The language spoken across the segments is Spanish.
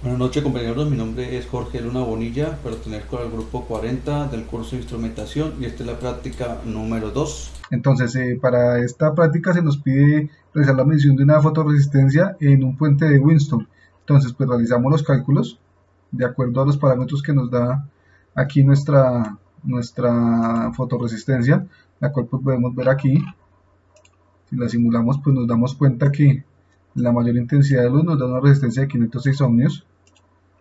Buenas noches compañeros, mi nombre es Jorge Luna Bonilla, pertenezco al grupo 40 del curso de instrumentación y esta es la práctica número 2. Entonces, para esta práctica se nos pide realizar la medición de una fotorresistencia en un puente de Winston. Entonces, pues realizamos los cálculos de acuerdo a los parámetros que nos da aquí nuestra fotorresistencia, la cual pues podemos ver aquí. Si la simulamos, pues nos damos cuenta que la mayor intensidad de luz nos da una resistencia de 506 ohmios.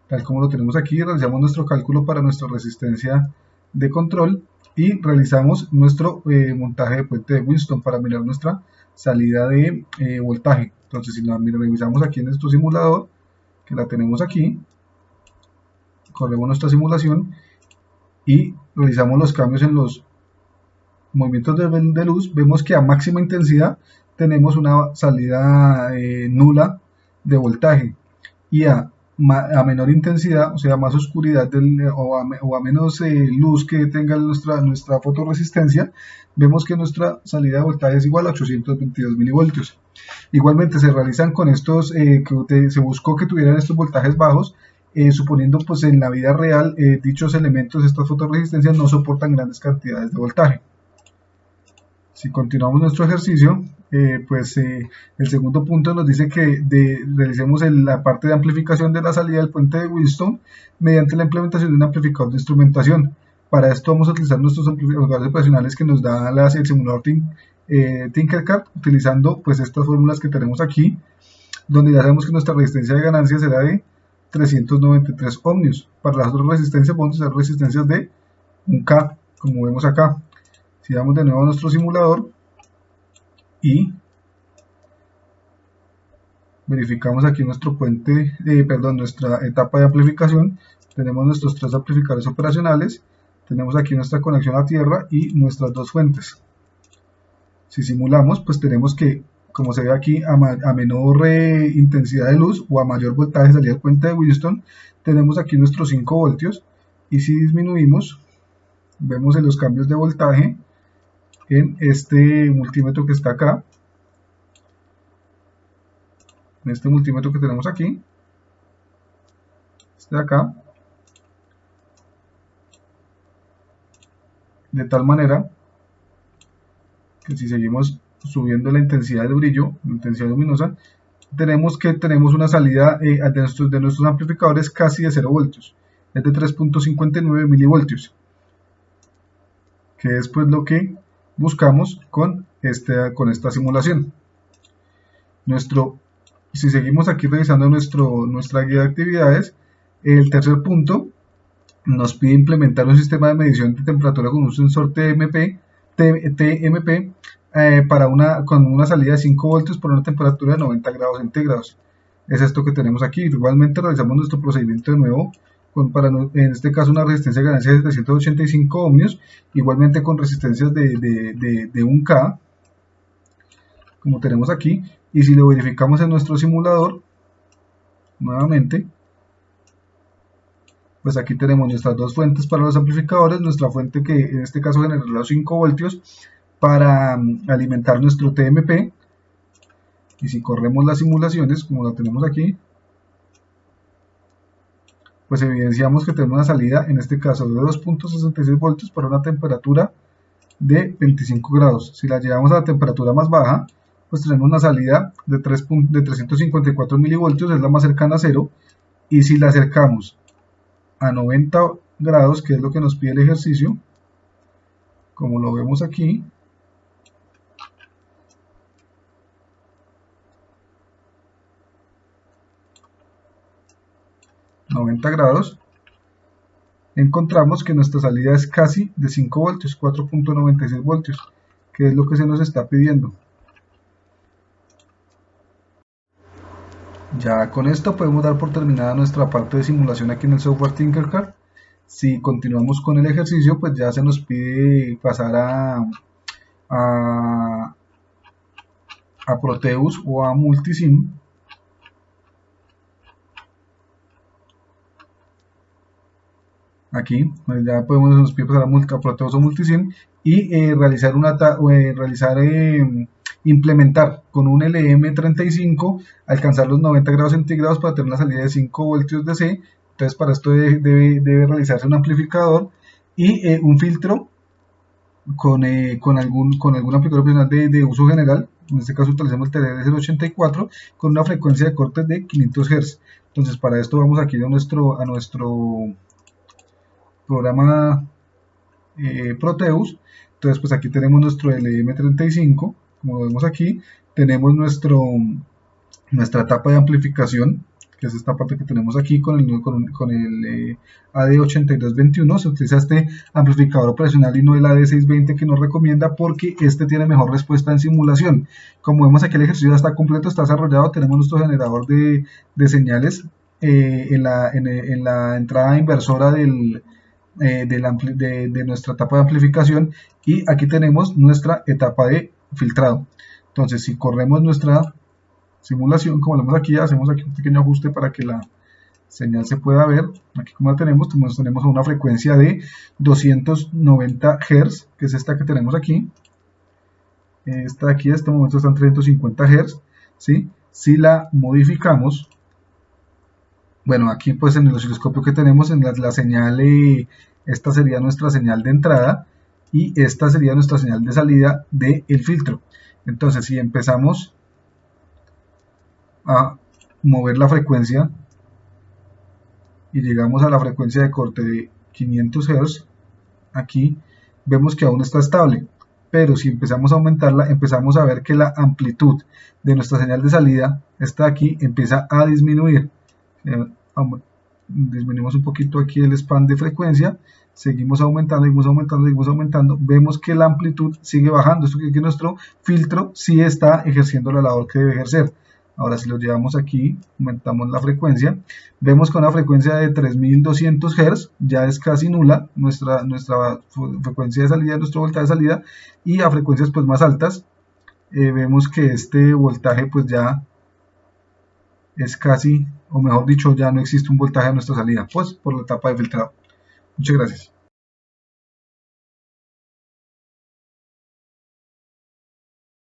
Tal como lo tenemos aquí, realizamos nuestro cálculo para nuestra resistencia de control y realizamos nuestro montaje de puente de Winston para mirar nuestra salida de voltaje. Entonces, si la revisamos aquí en nuestro simulador, que la tenemos aquí, corremos nuestra simulación y realizamos los cambios en los movimientos de luz, vemos que a máxima intensidad tenemos una salida nula de voltaje y a menor intensidad, o sea, más oscuridad o a menos luz que tenga nuestra fotorresistencia, vemos que nuestra salida de voltaje es igual a 822 milivoltios. Igualmente se realizan con estos, se buscó que tuvieran estos voltajes bajos, suponiendo pues en la vida real dichos elementos, estas fotorresistencias no soportan grandes cantidades de voltaje. Si continuamos nuestro ejercicio, el segundo punto nos dice que realicemos la parte de amplificación de la salida del puente de Winston mediante la implementación de un amplificador de instrumentación. Para esto vamos a utilizar nuestros amplificadores operacionales que nos da el simulador Tinkercad, utilizando pues estas fórmulas que tenemos aquí, donde ya sabemos que nuestra resistencia de ganancia será de 393 ohmios. Para las otras resistencias podemos usar resistencias de 1K, como vemos acá. Si vamos de nuevo a nuestro simulador y verificamos aquí nuestro puente, nuestra etapa de amplificación, tenemos nuestros tres amplificadores operacionales, tenemos aquí nuestra conexión a tierra y nuestras dos fuentes. Si simulamos, pues tenemos que, como se ve aquí, a menor intensidad de luz o a mayor voltaje de salida del puente de Winston, tenemos aquí nuestros 5 voltios, y si disminuimos, vemos en los cambios de voltaje en este multímetro que está acá, en este multímetro que tenemos aquí, este de acá, de tal manera que si seguimos subiendo la intensidad de brillo, la intensidad luminosa, tenemos una salida de nuestros amplificadores casi de 0 voltios, es de 3.59 milivoltios, que es pues lo que buscamos con esta simulación. Si seguimos aquí revisando nuestra guía de actividades, el tercer punto nos pide implementar un sistema de medición de temperatura con un sensor TMP con una salida de 5 voltios por una temperatura de 90 grados centígrados. Es esto que tenemos aquí. Igualmente realizamos nuestro procedimiento de nuevo en este caso una resistencia de ganancia de 785 ohmios, igualmente con resistencias de 1K, como tenemos aquí, y si lo verificamos en nuestro simulador, nuevamente, pues aquí tenemos nuestras dos fuentes para los amplificadores, nuestra fuente que en este caso generará los 5 voltios para alimentar nuestro TMP, y si corremos las simulaciones, como lo tenemos aquí, pues evidenciamos que tenemos una salida, en este caso de 2.66 voltios para una temperatura de 25 grados. Si la llevamos a la temperatura más baja, pues tenemos una salida de 354 milivoltios, es la más cercana a cero, y si la acercamos a 90 grados, que es lo que nos pide el ejercicio, como lo vemos aquí, encontramos que nuestra salida es casi de 5 voltios, 4.96 voltios, que es lo que se nos está pidiendo. Ya con esto podemos dar por terminada nuestra parte de simulación aquí en el software Tinkercad. Si continuamos con el ejercicio, pues ya se nos pide pasar a Proteus o a Multisim. Aquí pues ya nos pide pasar a Proteus o Multisim y realizar implementar con un LM35, alcanzar los 90 grados centígrados para tener una salida de 5 voltios DC. Entonces para esto debe realizarse un amplificador y un filtro con algún amplificador opcional de uso general. En este caso utilizamos el TD084 con una frecuencia de corte de 500 Hz. Entonces para esto vamos aquí a nuestro programa Proteus. Entonces pues aquí tenemos nuestro LM35, como lo vemos aquí, tenemos nuestra etapa de amplificación, que es esta parte que tenemos aquí con el AD8221. Se utiliza este amplificador operacional y no el AD620 que nos recomienda, porque este tiene mejor respuesta en simulación. Como vemos aquí, el ejercicio ya está completo, está desarrollado. Tenemos nuestro generador de señales en la entrada inversora de nuestra etapa de amplificación, y aquí tenemos nuestra etapa de filtrado. Entonces si corremos nuestra simulación, como lo vemos aquí, hacemos aquí un pequeño ajuste para que la señal se pueda ver. Aquí como la tenemos a una frecuencia de 290 Hz, que es esta que tenemos aquí. Esta de aquí, en este momento está en 350 Hz, ¿sí? Si la modificamos, bueno, aquí pues en el osciloscopio que tenemos, en la señal, esta sería nuestra señal de entrada y esta sería nuestra señal de salida del filtro. Entonces si empezamos a mover la frecuencia y llegamos a la frecuencia de corte de 500 Hz, aquí vemos que aún está estable, pero si empezamos a aumentarla, empezamos a ver que la amplitud de nuestra señal de salida, esta de aquí, empieza a disminuir. Disminuimos un poquito aquí el span de frecuencia, seguimos aumentando, vemos que la amplitud sigue bajando. Esto quiere decir que nuestro filtro sí está ejerciendo la labor que debe ejercer. Ahora si lo llevamos aquí, aumentamos la frecuencia, vemos que una frecuencia de 3200 Hz ya es casi nula nuestra frecuencia de salida, nuestro voltaje de salida, y a frecuencias pues más altas vemos que este voltaje pues ya es casi, o mejor dicho, ya no existe un voltaje a nuestra salida, pues por la etapa de filtrado. Muchas gracias.